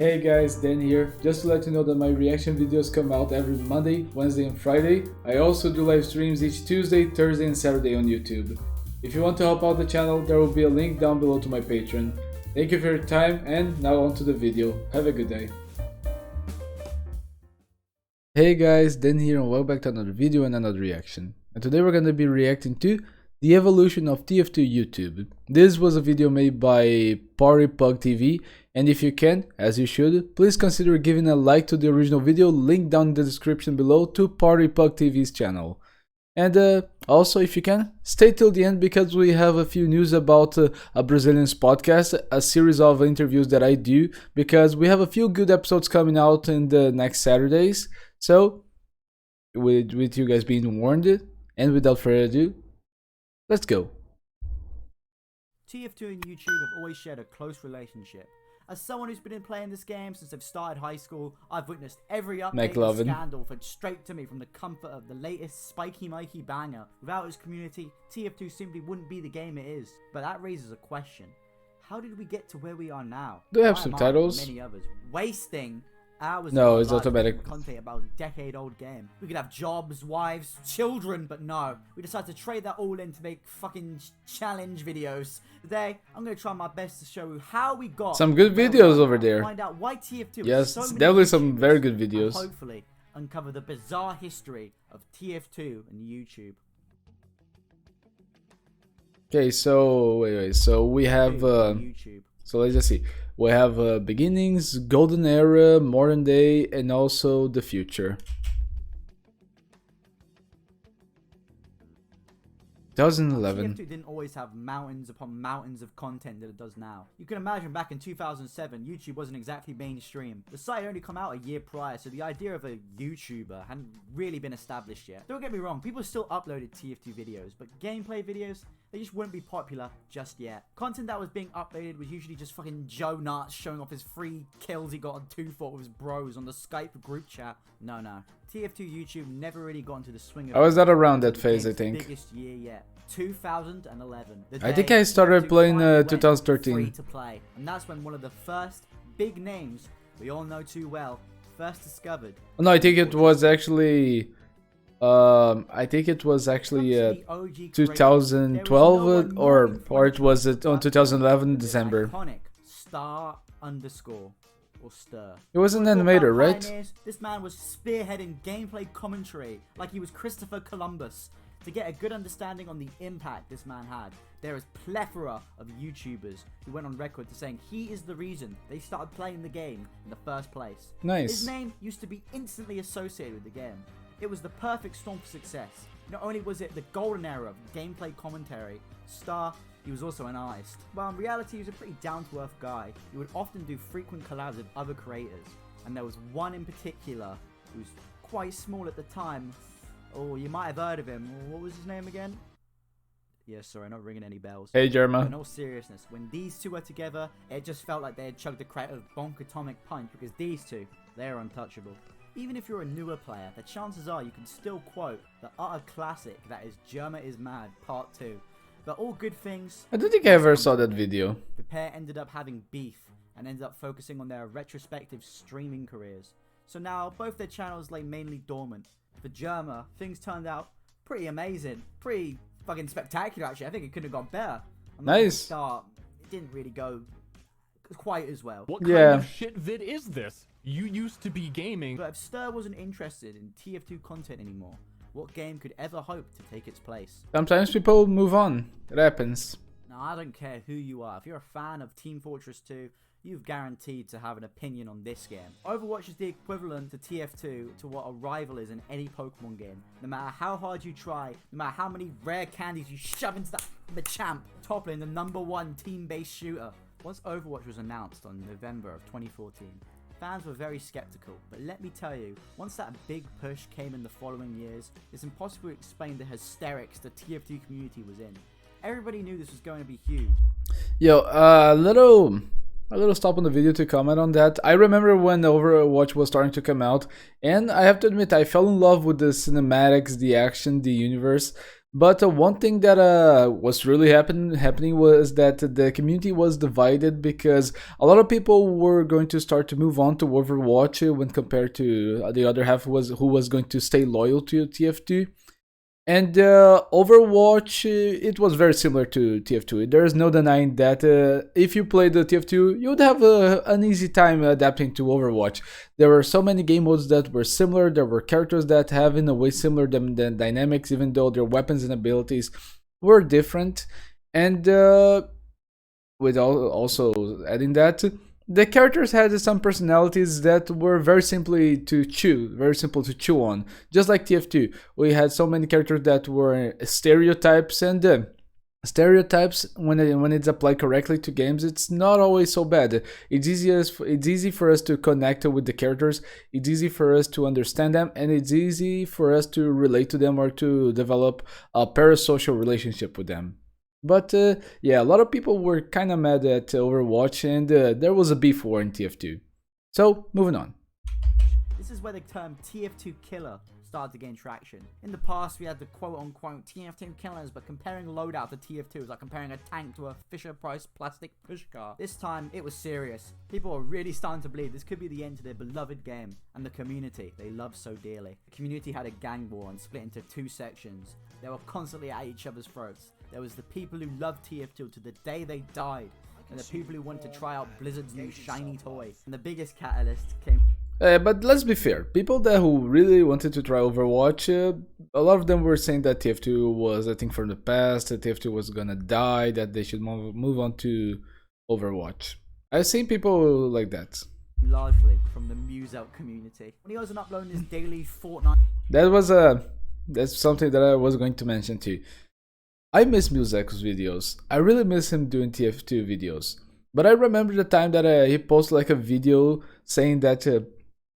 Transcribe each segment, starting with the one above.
Hey guys, Dan here. Just to let you know that my reaction videos come out every Monday, Wednesday and Friday. I also do live streams each Tuesday, Thursday and Saturday on YouTube. If you want to help out the channel, there will be a link down below to my Patreon. Thank you for your time, and now on to the video. Have a good day. Hey guys, Dan here and welcome back to another video and another reaction. And today we're going to be reacting to the evolution of TF2 YouTube. This was a video made by PartyPugTV, and if you can, as you should, please consider giving a like to the original video, link down in the description below to PartyPugTV's channel. And also, if you can, stay till the end because we have a few news about a Brazilian's podcast, a series of interviews that I do, because we have a few good episodes coming out in the next Saturdays. So, with you guys being warned, and without further ado, let's go. TF2 and YouTube have always shared a close relationship. As someone who's been playing this game since I've started high school, I've witnessed every update and scandal fed straight to me from the comfort of the latest spiky mikey banger. Without its community, TF2 simply wouldn't be the game it is. But that raises a question. How did we get to where we are now? Do they have subtitles? Many others wasting hours. No, it's automatic. Content about a decade-old game. We could have jobs, wives, children, but no. We decided to trade that all in to make fucking challenge videos. Today, I'm gonna try my best to show you how we got some good videos over there. Find out why TF2. Yes, so definitely some very good videos. And hopefully, uncover the bizarre history of TF2 and YouTube. Okay, so wait. So we have YouTube. So let's just see. We have beginnings, golden era, modern day, and also the future. 2011. TF2 didn't always have mountains upon mountains of content that it does now. You can imagine back in 2007, YouTube wasn't exactly mainstream. The site had only come out a year prior, so the idea of a YouTuber hadn't really been established yet. Don't get me wrong, people still uploaded TF2 videos, but gameplay videos, they just wouldn't be popular just yet. Content that was being uploaded was usually just fucking Joe Nuts showing off his free kills he got on 2-4 with his bros on the Skype group chat. No. TF2 YouTube never really got into the swing of I was not around that phase, I think. Biggest year yet. 2011. I think I started playing 2013. Free to play, and that's when one of the first big names we all know too well first discovered. No, I think it was actually 2012 or it was on 2011 December. Iconic star_ or stir. It was an animator, right? This man was spearheading gameplay commentary like he was Christopher Columbus. To get a good understanding on the impact this man had, there is plethora of YouTubers who went on record to saying he is the reason they started playing the game in the first place. Nice. His name used to be instantly associated with the game. It was the perfect storm for success. Not only was it the golden era of gameplay commentary, he was also an artist. Well, in reality, he was a pretty down-to-earth guy. He would often do frequent collabs with other creators. And there was one in particular who was quite small at the time. Oh, you might have heard of him. What was his name again? Yeah, sorry, not ringing any bells. Hey, Jerma. In all seriousness, when these two were together, it just felt like they had chugged a crate of Bonk Atomic Punch, because these two, they're untouchable. Even if you're a newer player, the chances are you can still quote the utter classic that is Jerma is Mad Part 2. But all good things... I don't think I ever saw that video. The pair ended up having beef and ended up focusing on their retrospective streaming careers. So now both their channels lay mainly dormant. For Jerma, things turned out pretty amazing. Pretty fucking spectacular, actually. I think it could have gone better. Nice. It didn't really go quite as well. What kind of shit vid is this? You used to be gaming. But if Stir wasn't interested in TF2 content anymore, what game could ever hope to take its place? Sometimes people move on. It happens. Now, I don't care who you are. If you're a fan of Team Fortress 2, you've guaranteed to have an opinion on this game. Overwatch is the equivalent to TF2 to what a rival is in any Pokemon game. No matter how hard you try, no matter how many rare candies you shove into the champ, toppling the #1 team-based shooter. Once Overwatch was announced on November of 2014, fans were very skeptical, but let me tell you, once that big push came in the following years, it's impossible to explain the hysterics the TF2 community was in. Everybody knew this was going to be huge. Yo, a little stop on the video to comment on that. I remember when Overwatch was starting to come out, and I have to admit I fell in love with the cinematics, the action, the universe. But one thing that was really happening was that the community was divided because a lot of people were going to start to move on to Overwatch when compared to the other half who was going to stay loyal to TF2. And Overwatch, it was very similar to TF2. There is no denying that if you played the TF2, you would have an easy time adapting to Overwatch. There were so many game modes that were similar. There were characters that have in a way similar than dynamics, even though their weapons and abilities were different. And with also adding that, the characters had some personalities that were very simple to chew on. Just like TF2, we had so many characters that were stereotypes, and stereotypes, when it's applied correctly to games, it's not always so bad. It's easy for us to connect with the characters. It's easy for us to understand them, and it's easy for us to relate to them or to develop a parasocial relationship with them. But yeah, a lot of people were kind of mad at Overwatch, and there was a beef war in TF2. So, moving on. This is where the term TF2 killer started to gain traction. In the past, we had the quote-unquote TF2 killers, but comparing loadout to TF2 is like comparing a tank to a Fisher-Price plastic pushcar. This time, it was serious. People are really starting to believe this could be the end to their beloved game and the community they love so dearly. The community had a gang war and split into two sections. They were constantly at each other's throats. There was the people who loved TF2 to the day they died, and the people who wanted to try out Blizzard's new shiny toy. And the biggest catalyst came... But let's be fair, people who really wanted to try Overwatch, a lot of them were saying that TF2 was a thing from the past, that TF2 was gonna die, that they should move on to Overwatch. I've seen people like that. largely from the Muselk community. When he wasn't uploading his daily Fortnite... That's something that I was going to mention too. I miss Muselk's videos. I really miss him doing TF2 videos. But I remember the time that he posted like a video saying that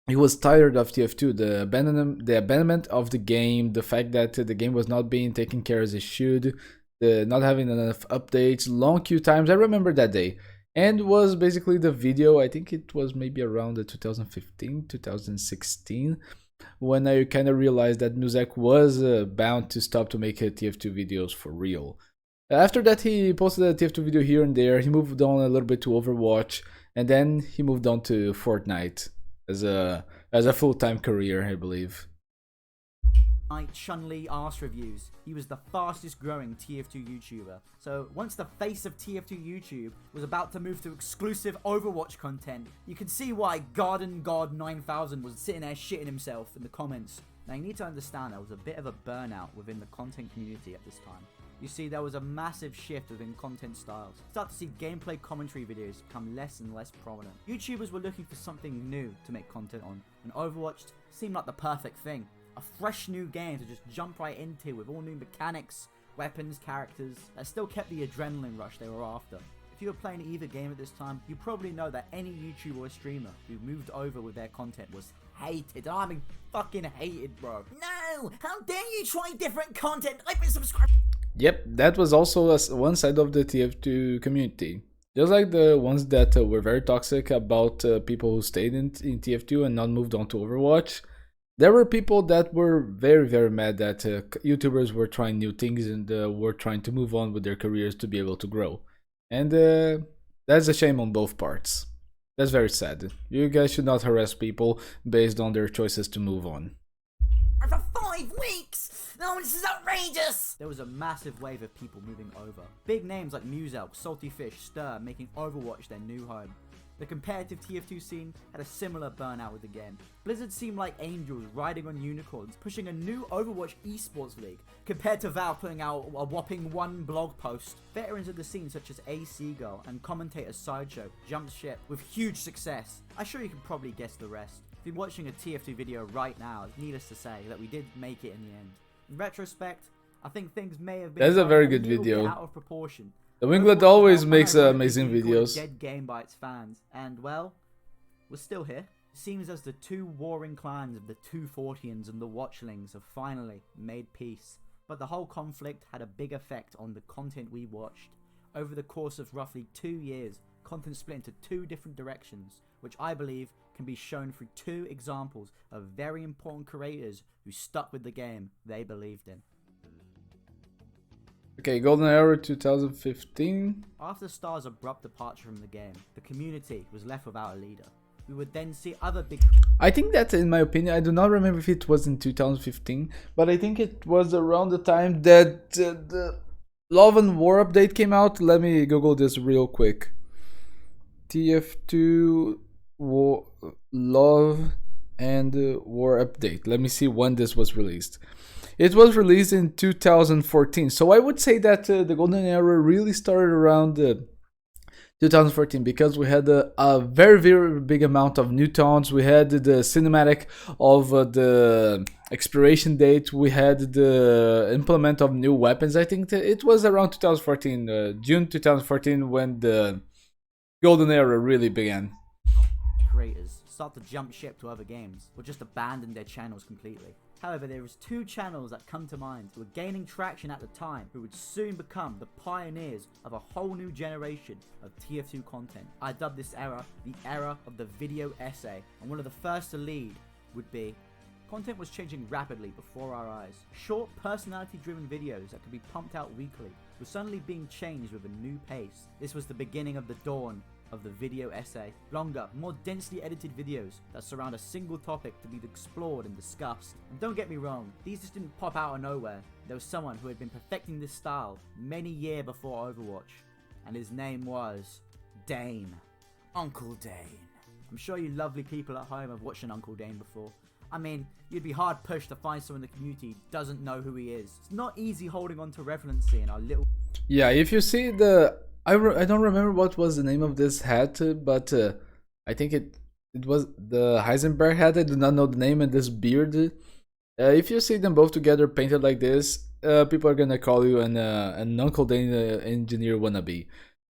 he was tired of TF2, the abandonment of the game, the fact that the game was not being taken care as it should, the not having enough updates, long queue times. I remember that day. And was basically the video, I think it was maybe around the 2015, 2016, when I kind of realized that Muselk was bound to stop to make TF2 videos for real. After that, he posted a TF2 video here and there. He moved on a little bit to Overwatch, and then he moved on to Fortnite as a full-time career, I believe. Chun-Li arse reviews. He was the fastest growing TF2 YouTuber. So once the face of TF2 YouTube was about to move to exclusive Overwatch content, you can see why Garden God 9000 was sitting there shitting himself in the comments. Now you need to understand there was a bit of a burnout within the content community at this time. You see, there was a massive shift within content styles. Start to see gameplay commentary videos become less and less prominent. YouTubers were looking for something new to make content on, and Overwatch seemed like the perfect thing. A fresh new game to just jump right into with all new mechanics, weapons, characters that still kept the adrenaline rush they were after. If you were playing either game at this time, you probably know that any YouTuber or streamer who moved over with their content was hated. I mean, fucking hated, bro. No! How dare you try different content? I've been subscribed. Yep, that was also one side of the TF2 community. Just like the ones that were very toxic about people who stayed in TF2 and not moved on to Overwatch. There were people that were very, very mad that YouTubers were trying new things and were trying to move on with their careers to be able to grow. And that's a shame on both parts. That's very sad. You guys should not harass people based on their choices to move on. For 5 weeks! No, this is outrageous! There was a massive wave of people moving over. Big names like Muselk, Salty Fish, Stir, making Overwatch their new home. The competitive TF2 scene had a similar burnout with the game. Blizzard seemed like angels riding on unicorns, pushing a new Overwatch esports league, compared to Valve putting out a whopping 1 blog post. Veterans of the scene such as A Seagull and commentator Sideshow jumped ship with huge success. I'm sure you can probably guess the rest. If you're watching a TF2 video right now, it's needless to say that we did make it in the end. In retrospect, I think things may have been That's a very good video. Out of proportion. The Winglet always makes amazing videos. Dead game by its fans, and well, we're still here. It seems as the two warring clans of the 240ans and the Watchlings have finally made peace. But the whole conflict had a big effect on the content we watched. Over the course of roughly 2 years, content split into 2 different directions, which I believe can be shown through 2 examples of very important creators who stuck with the game they believed in. Okay, Golden Era 2015. After Star's abrupt departure from the game, the community was left without a leader. We would then see other big... I think that, in my opinion, I do not remember if it was in 2015, but I think it was around the time that the Love and War update came out. Let me Google this real quick. TF2 Love and War update. Let me see when this was released. It was released in 2014. So I would say that the Golden Era really started around 2014 because we had a very, very big amount of new towns. We had the cinematic of the expiration date. We had the implement of new weapons. I think it was around 2014, June 2014, when the Golden Era really began. Creators start to jump ship to other games or just abandon their channels completely. However, there was two channels that come to mind who were gaining traction at the time, who would soon become the pioneers of a whole new generation of TF2 content. I dubbed this era the era of the video essay, and one of the first to lead would be content was changing rapidly before our eyes. Short, personality-driven videos that could be pumped out weekly were suddenly being changed with a new pace. This was the beginning of the dawn of the video essay. Longer, more densely edited videos that surround a single topic to be explored and discussed. And don't get me wrong, these just didn't pop out of nowhere. There was someone who had been perfecting this style many years before Overwatch, and his name was Dane. Uncle Dane. I'm sure you lovely people at home have watched an Uncle Dane before. I mean, you'd be hard pushed to find someone in the community who doesn't know who he is. It's not easy holding on to relevancy in our little... Yeah, if you see the... I don't remember what was the name of this hat, but I think it was the Heisenberg hat. I do not know the name, and this beard. If you see them both together painted like this, people are gonna call you an Uncle Dane engineer wannabe.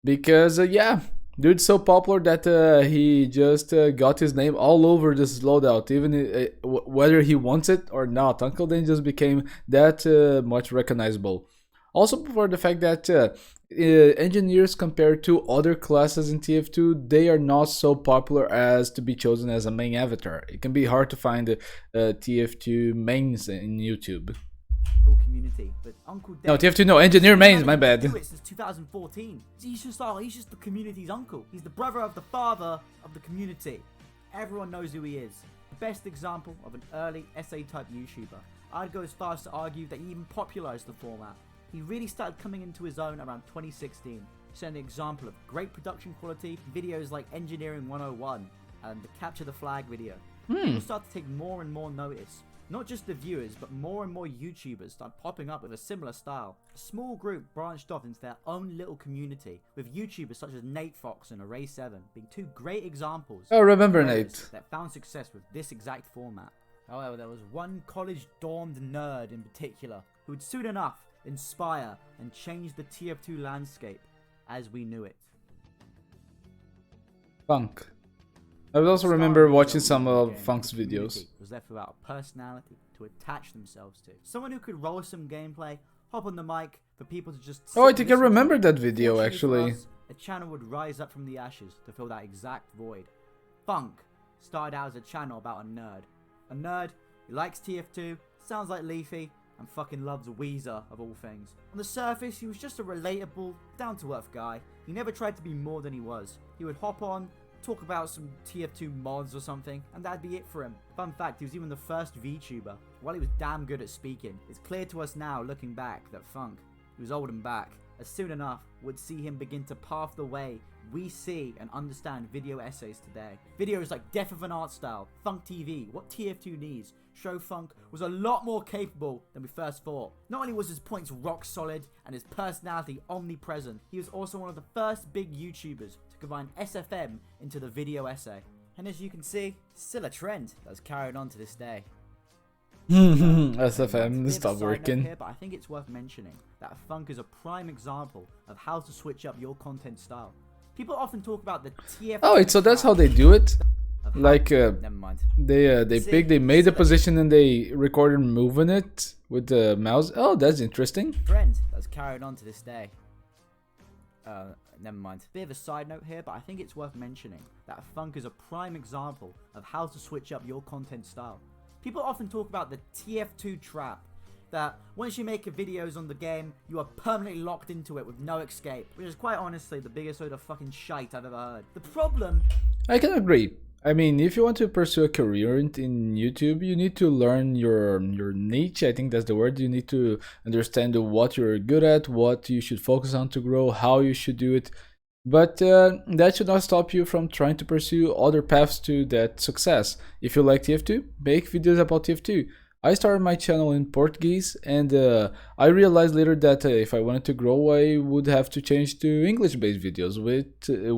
Because, yeah, dude's so popular that he just got his name all over this loadout, even whether he wants it or not. Uncle Dane just became that much recognizable. Also, for the fact that engineers compared to other classes in TF2, they are not so popular as to be chosen as a main avatar. It can be hard to find TF2 mains in YouTube. Community, but Uncle Dane... No, TF2, no, engineer mains, my bad. He's been since 2014. He's just the community's uncle. He's the brother of the father of the community. Everyone knows who he is. The best example of an early essay-type YouTuber. I'd go as far as to argue that he even popularized the format. He really started coming into his own around 2016, setting an example of great production quality, videos like Engineering 101 and the Capture the Flag video. People start to take more and more notice. Not just the viewers, but more and more YouTubers start popping up with a similar style. A small group branched off into their own little community, with YouTubers such as Nate Fox and Array7 being two great examples. Oh, remember Nate. That found success with this exact format. However, there was one college-dormed nerd in particular who would soon enough inspire and change the TF2 landscape as we knew it. Funk. I would also remember watching some of Funk's videos. Was left without a personality to attach themselves to. Someone who could roll some gameplay, hop on the mic for people to just... Oh, I think I remember that video actually. A channel would rise up from the ashes to fill that exact void. Funk started out as a channel about a nerd. A nerd who likes TF2, sounds like Leafy, and fucking loves Weezer of all things. On the surface, he was just a relatable, down-to-earth guy. He never tried to be more than he was. He would hop on, talk about some TF2 mods or something, and that'd be it for him. Fun fact, he was even the first VTuber. While he was damn good at speaking, it's clear to us now, looking back, that Funk, who was old and back, as soon enough would see him begin to pave the way we see and understand video essays today. Videos like Death of an Art Style, Funk TV, What TF2 Needs, show Funk was a lot more capable than we first thought. Not only was his points rock solid and his personality omnipresent, he was also one of the first big YouTubers to combine SFM into the video essay. And as you can see, still a trend that's carried on to this day. SFM stopped working. Here, but I think it's worth mentioning that Funk is a prime example of how to switch up your content style. People often talk about the TF2. Oh, so that's how they do it. Like never mind. They made the position and they recorded moving it with the mouse. Oh, that's interesting. Trend that's carried on to this day. Never mind. Bit of a side note here, but I think it's worth mentioning that Funk is a prime example of how to switch up your content style. People often talk about the TF2 trap. that once you make videos on the game, you are permanently locked into it with no escape, which is quite honestly the biggest load of fucking shite I've ever heard. The problem... I can agree. I mean, if you want to pursue a career in YouTube, you need to learn your niche. I think that's the word. You need to understand what you're good at, what you should focus on to grow, how you should do it. But that should not stop you from trying to pursue other paths to that success. If you like TF2, make videos about TF2. I started my channel in Portuguese, and I realized later that if I wanted to grow, I would have to change to English-based videos,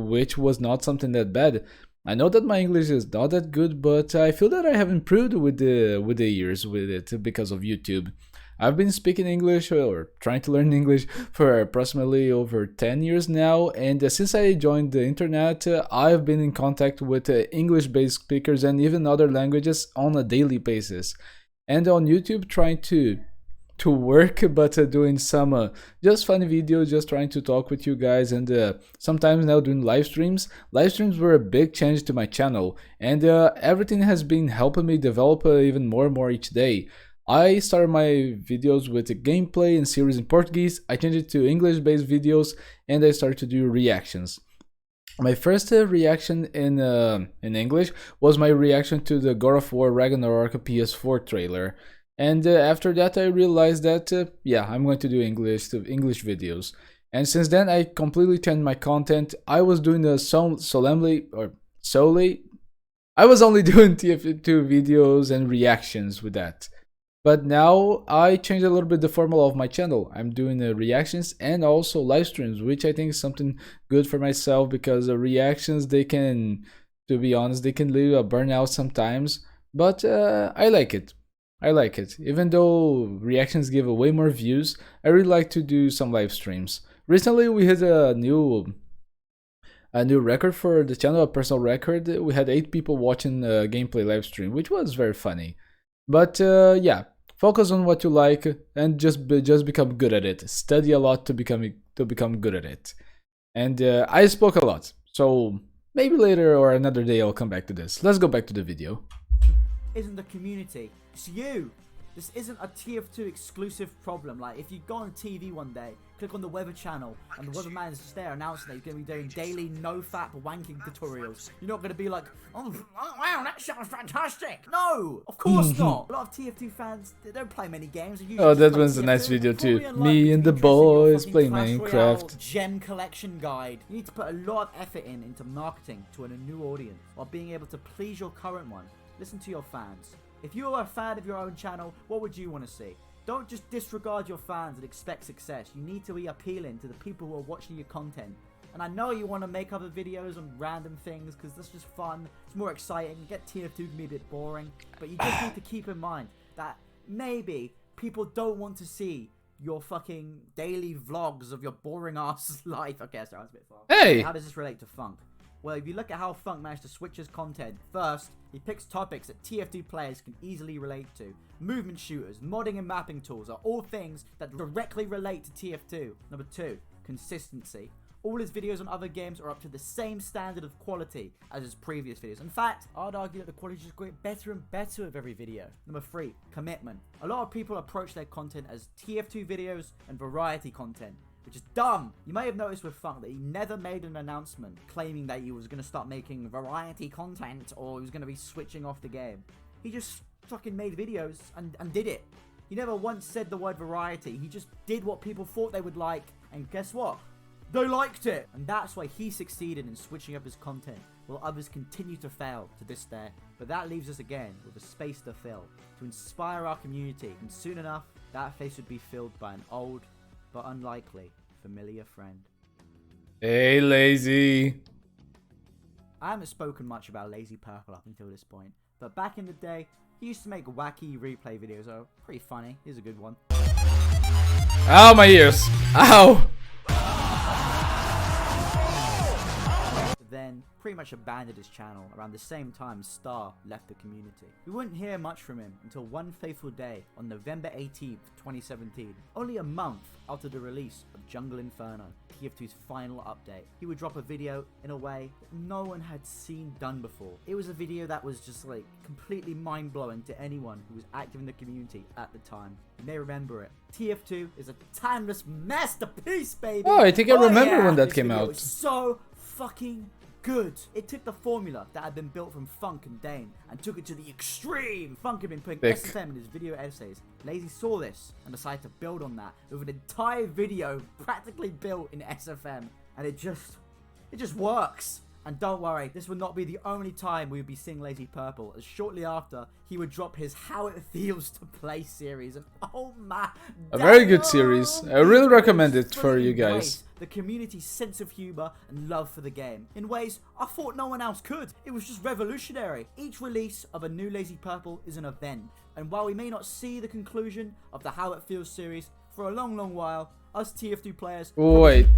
which was not something that bad. I know that my English is not that good, but I feel that I have improved with the years with it because of YouTube. I've been speaking English or trying to learn English for approximately over 10 years now, and since I joined the internet, I've been in contact with English-based speakers and even other languages on a daily basis. And on YouTube, trying to work, but doing some just funny videos, just trying to talk with you guys, and sometimes now doing live streams. Live streams were a big change to my channel, and everything has been helping me develop even more and more each day. I started my videos with a gameplay and series in Portuguese. I changed it to English-based videos, and I started to do reactions. My first reaction in English was my reaction to the God of War Ragnarok PS4 trailer. And after that I realized that, yeah, I'm going to do English videos. And since then I completely changed my content. I was doing the solely, I was only doing TF2 videos and reactions with that. But now I changed a little bit the formula of my channel. I'm doing reactions and also live streams, which I think is something good for myself, because reactions, they can, to be honest, they can leave a burnout sometimes. But I like it. I like it. Even though reactions give way more views, I really like to do some live streams. Recently we hit a new record for the channel, a personal record. We had 8 people watching a gameplay live stream, which was very funny. But yeah, focus on what you like and just become good at it. Study a lot to become good at it. And I spoke a lot, so maybe later or another day I'll come back to this. Let's go back to the video. Isn't the community, it's you. This isn't a TF2 exclusive problem. Like, if you go on TV one day, click on the weather channel, and the weatherman is just there announcing that he's going to be doing daily no-fap wanking tutorials, you're not going to be like, oh wow, that sounds fantastic. No, of course not. A lot of TF2 fans, they don't play many games. Oh, that one's a nice video too. Me and the boys playing Minecraft. Gem collection guide. You need to put a lot of effort into marketing to a new audience, while being able to please your current one. Listen to your fans. If you are a fan of your own channel, what would you want to see? Don't just disregard your fans and expect success. You need to be appealing to the people who are watching your content. And I know you want to make other videos on random things because that's just fun. It's more exciting. Get TF2 can be a bit boring. But you just need to keep in mind that maybe people don't want to see your fucking daily vlogs of your boring ass life. Okay, sorry, I was a bit far. Hey! How does this relate to Funk? Well, if you look at how Funk managed to switch his content, first, he picks topics that TF2 players can easily relate to. Movement shooters, modding and mapping tools are all things that directly relate to TF2. Number 2, consistency. All his videos on other games are up to the same standard of quality as his previous videos. In fact, I'd argue that the quality just getting better and better with every video. Number 3, commitment. A lot of people approach their content as TF2 videos and variety content, which is dumb. You may have noticed with Funk that he never made an announcement claiming that he was going to start making variety content or he was going to be switching off the game. He just fucking made videos and did it. He never once said the word variety. He just did what people thought they would like, and guess what? They liked it! And that's why he succeeded in switching up his content, while others continue to fail to this day. But that leaves us again with a space to fill, to inspire our community, and soon enough, that face would be filled by an old, but unlikely, familiar friend. Hey, Lazy. I haven't spoken much about Lazy Purple up until this point, but back in the day, he used to make wacky replay videos. Oh, pretty funny. Here's a good one. Ow, my ears. Ow. Then then pretty much abandoned his channel around the same time Star left the community. We wouldn't hear much from him until one fateful day on November 18th, 2017, only a month after the release of Jungle Inferno, TF2's final update. He would drop a video in a way that no one had seen done before. It was a video that was just like completely mind-blowing to anyone who was active in the community at the time. You may remember it. TF2 is a timeless masterpiece, baby! Oh, I think I remember when that This came video out. was so fucking good. It took the formula that had been built from Funk and Dane and took it to the extreme. Funk had been putting Thick. SFM in his video essays. Lazy saw this and decided to build on that with an entire video practically built in SFM, and it just works. And don't worry, this would not be the only time we would be seeing Lazy Purple, as shortly after he would drop his How It Feels to Play series, and oh my, A very good series. I really recommend it for you guys. The community's sense of humor and love for the game in ways I thought no one else could. It was just revolutionary. Each release of a new Lazy Purple is an event, and while we may not see the conclusion of the How It Feels series for a long while, us TF2 players... Wait,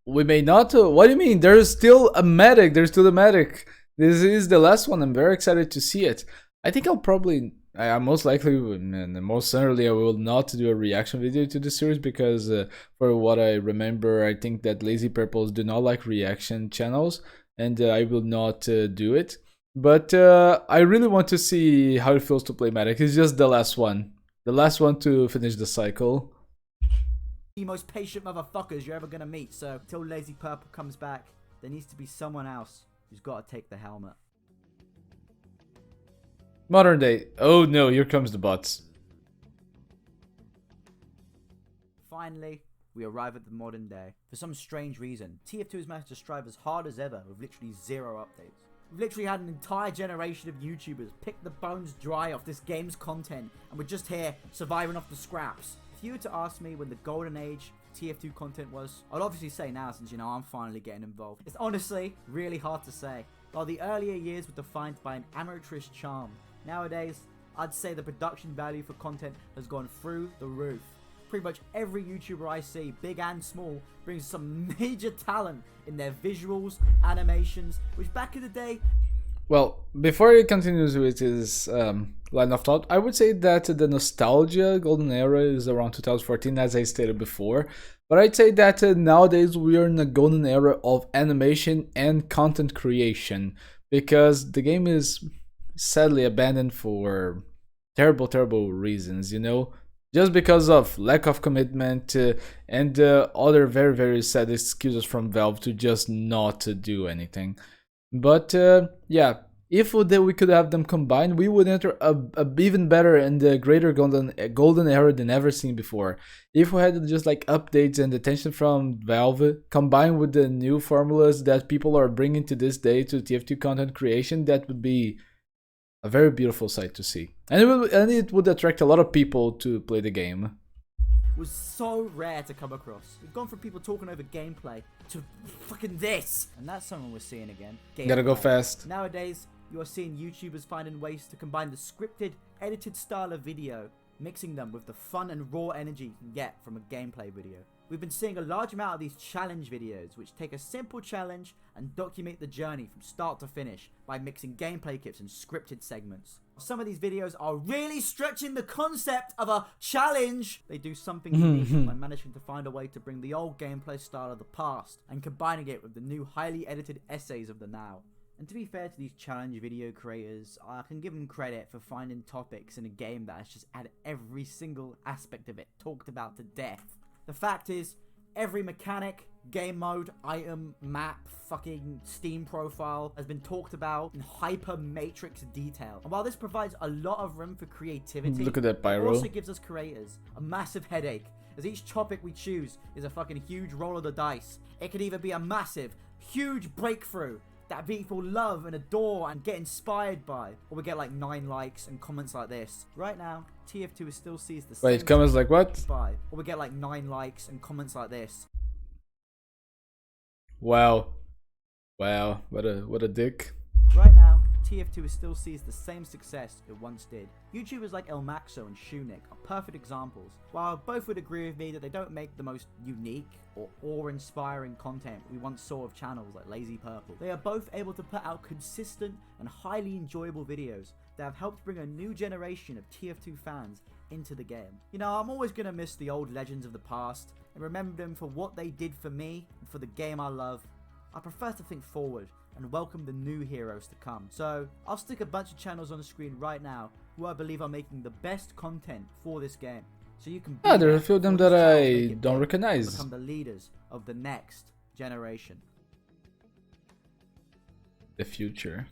we may not. What do you mean? There's still a medic. There's still a medic. This is the last one. I'm very excited to see it. I think I'll probably, I most likely, and most certainly, I will not do a reaction video to the series because, for what I remember, I think that Lazy Purples do not like reaction channels, and I will not do it. But I really want to see how it feels to play medic. It's just the last one to finish the cycle. The most patient motherfuckers you're ever gonna meet. So till Lazy Purple comes back, there needs to be someone else who's got to take the helmet. Modern day. Oh no, here comes the bots. Finally, we arrive at the modern day. For some strange reason, TF2 has managed to strive as hard as ever with literally 0 updates. We've literally had an entire generation of YouTubers pick the bones dry off this game's content, and we're just here surviving off the scraps. If you were to ask me when the golden age TF2 content was, I'd obviously say now, since you know I'm finally getting involved. It's honestly really hard to say. While the earlier years were defined by an amateurish charm, nowadays I'd say the production value for content has gone through the roof. Pretty much every YouTuber I see, big and small, brings some major talent in their visuals, animations, which back in the day... Well, before he continues with his line of thought, I would say that the nostalgia golden era is around 2014, as I stated before. But I'd say that nowadays we are in a golden era of animation and content creation, because the game is sadly abandoned for terrible reasons, you know? Just because of lack of commitment and other very sad excuses from Valve to just not do anything. But yeah, if we could have them combined, we would enter a even better and greater golden era than ever seen before. If we had just like updates and attention from Valve combined with the new formulas that people are bringing to this day to TF2 content creation, that would be a very beautiful sight to see, and it would attract a lot of people to play the game. Was so rare to come across. We've gone from people talking over gameplay to fucking this, and that's something we're seeing again. Gotta go fast. Nowadays, you are seeing YouTubers finding ways to combine the scripted, edited style of video, mixing them with the fun and raw energy you can get from a gameplay video. We've been seeing a large amount of these challenge videos, which take a simple challenge and document the journey from start to finish by mixing gameplay clips and scripted segments. Some of these videos are really stretching the concept of a challenge. They do something unique by managing to find a way to bring the old gameplay style of the past and combining it with the new highly edited essays of the now. And to be fair to these challenge video creators, I can give them credit for finding topics in a game that has just had every single aspect of it talked about to death. The fact is, every mechanic, game mode, item, map, fucking Steam profile has been talked about in hyper matrix detail. And while this provides a lot of room for creativity, look at that pyro. It also gives us creators a massive headache, as each topic we choose is a fucking huge roll of the dice. It could either be a massive, huge breakthrough that people love and adore and get inspired by, or we get like 9 likes and comments like this. Right now, TF2 still sees the same... Wait, comments like what? Or we get like 9 likes and comments like this. Wow, what a dick. Right now, TF2 still sees the same success it once did. YouTubers like El Maxo and Shunik are perfect examples. While both would agree with me that they don't make the most unique or awe-inspiring content we once saw of channels like Lazy Purple, they are both able to put out consistent and highly enjoyable videos that have helped bring a new generation of TF2 fans into the game. You know, I'm always going to miss the old legends of the past and remember them for what they did for me and for the game I love. I prefer to think forward and welcome the new heroes to come. So I'll stick a bunch of channels on the screen right now who I believe are making the best content for this game. So you can there are a few of them that I don't recognize. Become the leaders of the next generation. The future.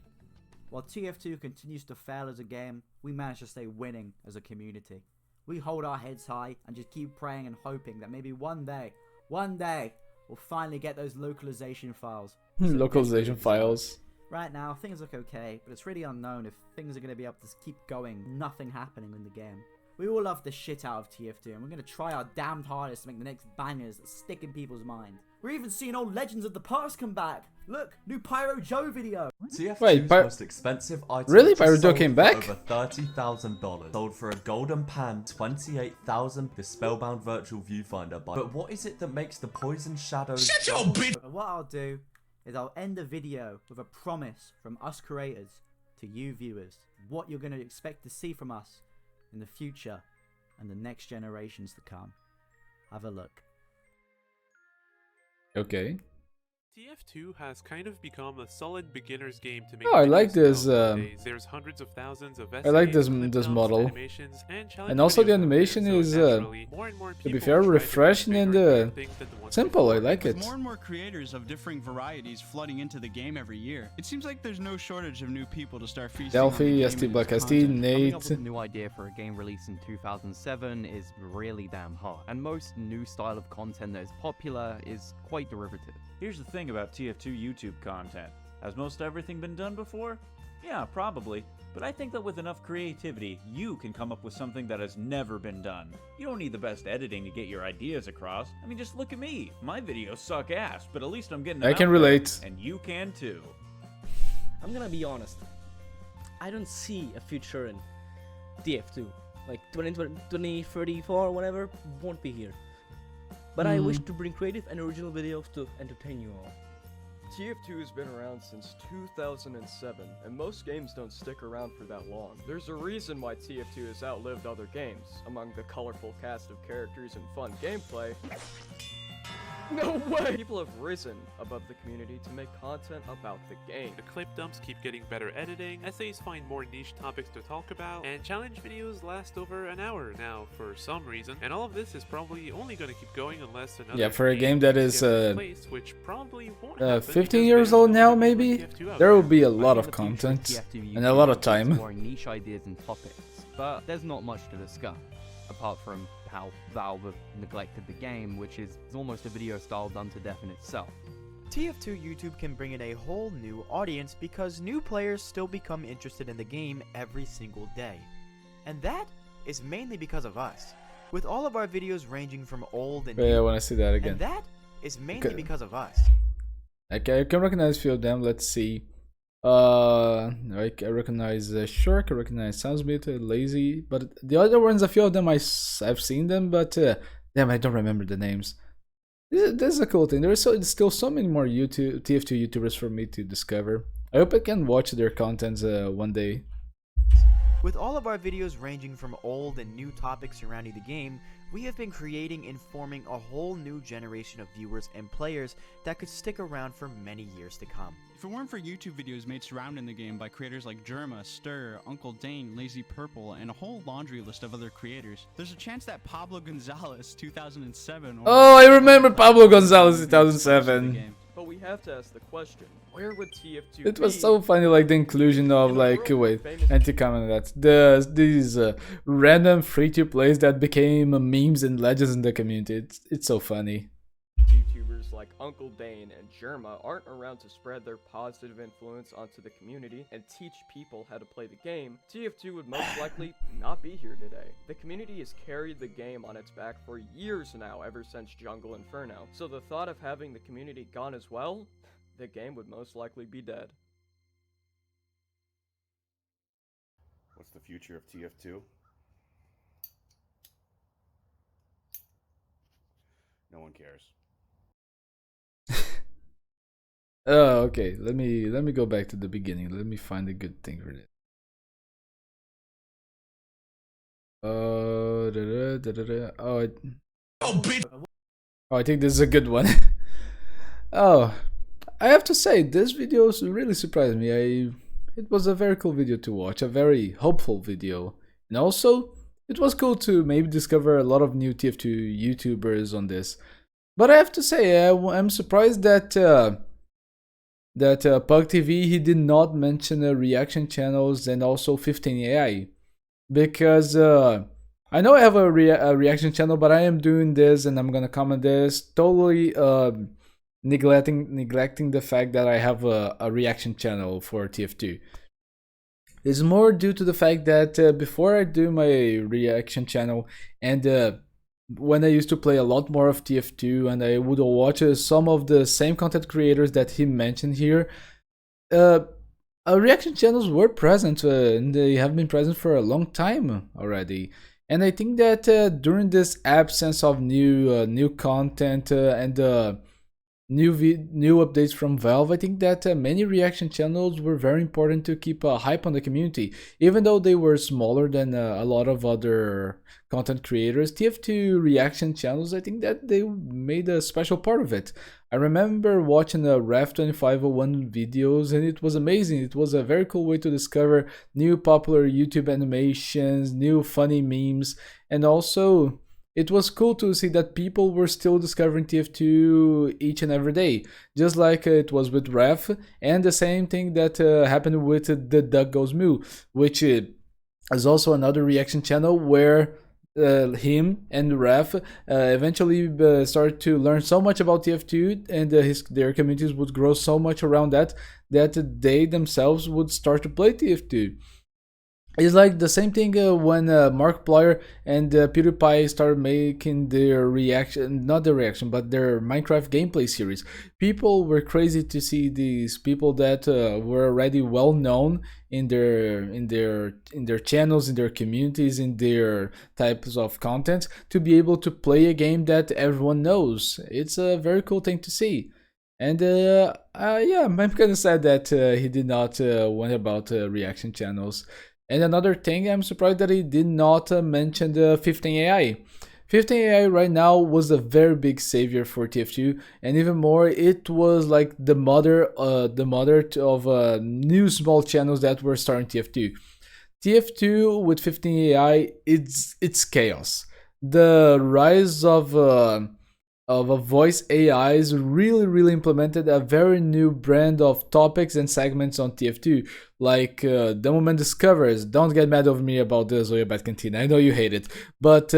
While TF2 continues to fail as a game, we manage to stay winning as a community. We hold our heads high and just keep praying and hoping that maybe one day, we'll finally get those localization files. Localization files. Right now, things look okay, but it's really unknown if things are going to be able to keep going, nothing happening in the game. We all love the shit out of TF2, and we're going to try our damned hardest to make the next bangers that stick in people's mind. We're even seeing old legends of the past come back. Look, new Pyro Joe video. TF2's most expensive item. Really? Pyro Joe came back? Over $30,000. Sold for a golden pan, 28,000. The spellbound virtual viewfinder. But what is it that makes the poison shadows? Shut your bitch! But what I'll do is I'll end the video with a promise from us creators to you viewers. What you're going to expect to see from us in the future and the next generations to come. Have a look. Okay. TF2 has kind of become a solid beginner's game to make. Oh, I like this. There's hundreds of thousands of I like this model, and also the animation is, to be fair, refreshing and simple. I like it. With more and more creators of differing varieties flooding into the game every year, it seems like there's no shortage of new people to start feasting. Delphi, ST Black ST, Nate. Coming up with a new idea for a game released in 2007 is really damn hard, and most new style of content that is popular is quite derivative. Here's the thing about TF2 YouTube content. Has most everything been done before? Yeah, probably. But I think that with enough creativity, you can come up with something that has never been done. You don't need the best editing to get your ideas across. I mean, just look at me. My videos suck ass, but at least I'm getting them I can out relate. there, and you can too. I'm gonna be honest. I don't see a future in TF2. Like 2034 or whatever won't be here. But I wish to bring creative and original videos to entertain you all. TF2 has been around since 2007, and most games don't stick around for that long. There's a reason why TF2 has outlived other games. Among the colorful cast of characters and fun gameplay, no way! People have risen above the community to make content about the game. The clip dumps keep getting better editing, essays find more niche topics to talk about, and challenge videos last over an hour now for some reason. And all of this is probably only going to keep going unless another for a game that is which probably won't 15 years old now, maybe there will be a lot of content and a lot of time. Exploring niche ideas and topics, but there's not much to discuss apart from how Valve have neglected the game, which is almost a video style done to death in itself. TF2 YouTube can bring in a whole new audience because new players still become interested in the game every single day. And that is mainly because of us. With all of our videos ranging from old and new, I want to see that again. And that is mainly because of us. Okay, I can recognize a few of them. Let's see. I recognize Shark, I recognize Soundsmith, Lazy, but the other ones, a few of them I've seen them, but damn, I don't remember the names. This is a cool thing. There's still so many more TF2 YouTubers for me to discover. I hope I can watch their contents one day. With all of our videos ranging from old and new topics surrounding the game, we have been creating and forming a whole new generation of viewers and players that could stick around for many years to come. If it weren't for YouTube videos made surrounding the game by creators like Germa, Stir, Uncle Dane, Lazy Purple, and a whole laundry list of other creators, there's a chance that Pablo Gonzalez 2007 I remember Pablo Gonzalez 2007. But we have to ask the question, where would TF2 It was so funny, like the inclusion of anti-comment that these random free-to-plays that became memes and legends in the community. It's so funny. YouTubers like Uncle Dane and Germa aren't around to spread their positive influence onto the community and teach people how to play the game, TF2 would most likely not be here today. The community has carried the game on its back for years now, ever since Jungle Inferno, so the thought of having the community gone as well, the game would most likely be dead. What's the future of TF2? No one cares. Oh, okay. Let me go back to the beginning. Let me find a good thing for this. I think this is a good one. Oh, I have to say, this video really surprised me. It was a very cool video to watch, a very hopeful video. And also, it was cool to maybe discover a lot of new TF2 YouTubers on this. But I have to say, I'm surprised that Pug TV, he did not mention reaction channels and also 15AI. Because I know I have a reaction channel, but I am doing this and I'm gonna comment this totally neglecting the fact that I have a reaction channel for TF2. It's more due to the fact that before I do my reaction channel and when I used to play a lot more of TF2 and I would watch some of the same content creators that he mentioned here, reaction channels were present and they have been present for a long time already. And I think that during this absence of new content and new updates from Valve, I think that many reaction channels were very important to keep a hype on the community. Even though they were smaller than a lot of other content creators, TF2 reaction channels, I think that they made a special part of it. I remember watching the Ref2501 videos and it was amazing. It was a very cool way to discover new popular YouTube animations, new funny memes, and also it was cool to see that people were still discovering TF2 each and every day, just like it was with Ref, and the same thing that happened with the Duck Goes Moo, which is also another reaction channel where him and Ref eventually started to learn so much about TF2 and their communities would grow so much around that they themselves would start to play TF2. It's like the same thing when Markiplier and PewDiePie started making their reaction, not their reaction, but their Minecraft gameplay series. People were crazy to see these people that were already well known in their channels, in their communities, in their types of content, to be able to play a game that everyone knows. It's a very cool thing to see. And yeah, I'm kind of sad that he did not went about reaction channels. And another thing, I'm surprised that he did not mention the 15AI. 15AI right now was a very big savior for TF2, and even more, it was like the mother of new small channels that were starting TF2. TF2 with 15AI, it's chaos. The rise of voice AIs really implemented a very new brand of topics and segments on TF2, like the moment discovers. Don't get mad over me about the Zoya Bat Cantina, I know you hate it, but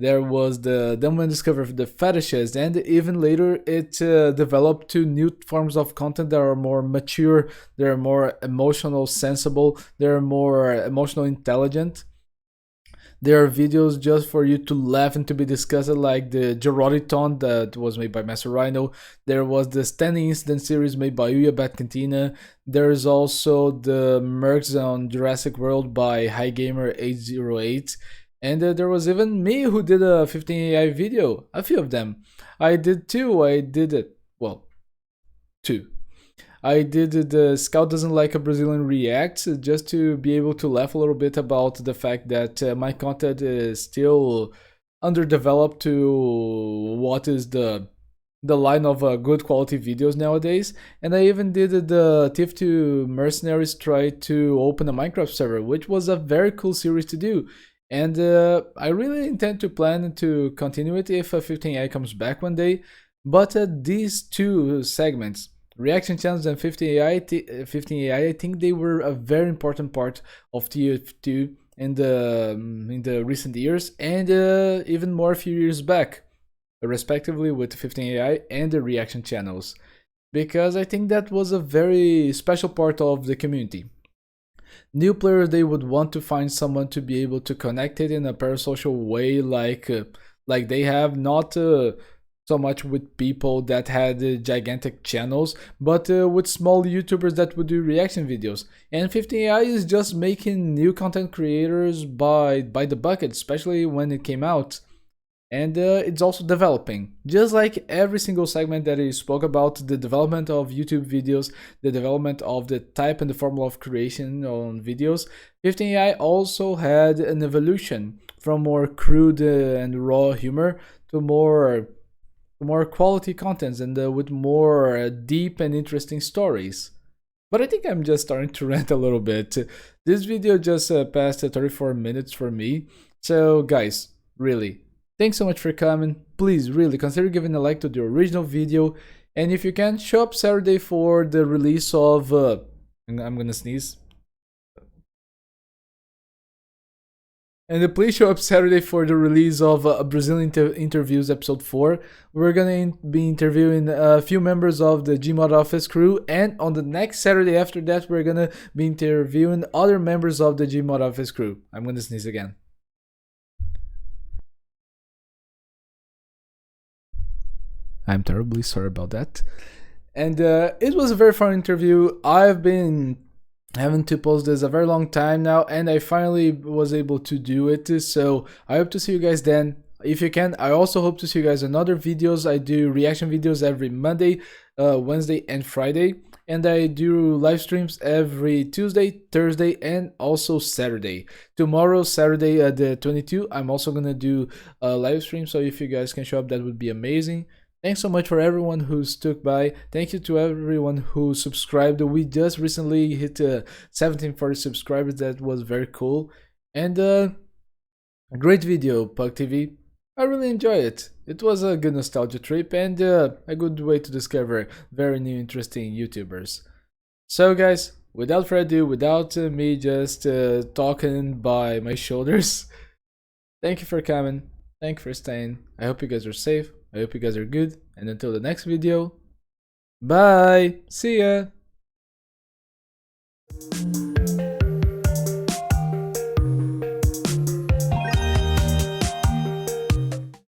there was the moment discover the fetishes, and even later it developed to new forms of content that are more mature, they're more emotional sensible, they're more emotional intelligent. There are videos just for you to laugh and to be discussed, like the Geroditon that was made by Master Rhino. There was the Standing Incident series made by Uya Bat Cantina. There's also the Mercs on Jurassic World by HighGamer808. And there was even me who did a 15AI video, a few of them. I did two, two. I did the Scout Doesn't Like a Brazilian React, just to be able to laugh a little bit about the fact that my content is still underdeveloped to what is the line of good quality videos nowadays. And I even did the TF2 Mercenaries try to open a Minecraft server, which was a very cool series to do. And I really intend to plan to continue it if 15AI comes back one day. But these two segments, reaction channels and 15AI, I think they were a very important part of TF2 in the recent years, and even more a few years back, respectively, with 15AI and the reaction channels, because I think that was a very special part of the community. New players, they would want to find someone to be able to connect it in a parasocial way, like they have, not so much with people that had gigantic channels, but with small YouTubers that would do reaction videos. And 15AI is just making new content creators by the bucket, especially when it came out. And it's also developing, just like every single segment that I spoke about, the development of YouTube videos, the development of the type and the formula of creation on videos. 15AI also had an evolution from more crude and raw humor to more quality contents and with more deep and interesting stories. But I think I'm just starting to rant a little bit. This video just passed 34 minutes for me. So guys, really, thanks so much for coming. Please, really, consider giving a like to the original video. And if you can, show up Saturday for the release of... I'm gonna sneeze. And please show up Saturday for the release of Brazilian Interviews episode 4. We're gonna be interviewing a few members of the Gmod office crew, and on the next Saturday after that, we're gonna be interviewing other members of the Gmod office crew. I'm gonna sneeze again. I'm terribly sorry about that. And it was a very fun interview. I've been having to post this a very long time now, and I finally was able to do it. So I hope to see you guys then. If you can, I also hope to see you guys in other videos. I do reaction videos every Monday, Wednesday, and Friday. And I do live streams every Tuesday, Thursday, and also Saturday. Tomorrow, Saturday, the 22, I'm also gonna do a live stream. So if you guys can show up, that would be amazing. Thanks so much for everyone who stuck by. Thank you to everyone who subscribed. We just recently hit 1740 subscribers. That was very cool. And a great video, Pug TV. I really enjoyed it. It was a good nostalgia trip and a good way to discover very new interesting YouTubers. So guys, without further ado, without me just talking by my shoulders, thank you for coming. Thank you for staying. I hope you guys are safe. I hope you guys are good. And until the next video, bye. See ya.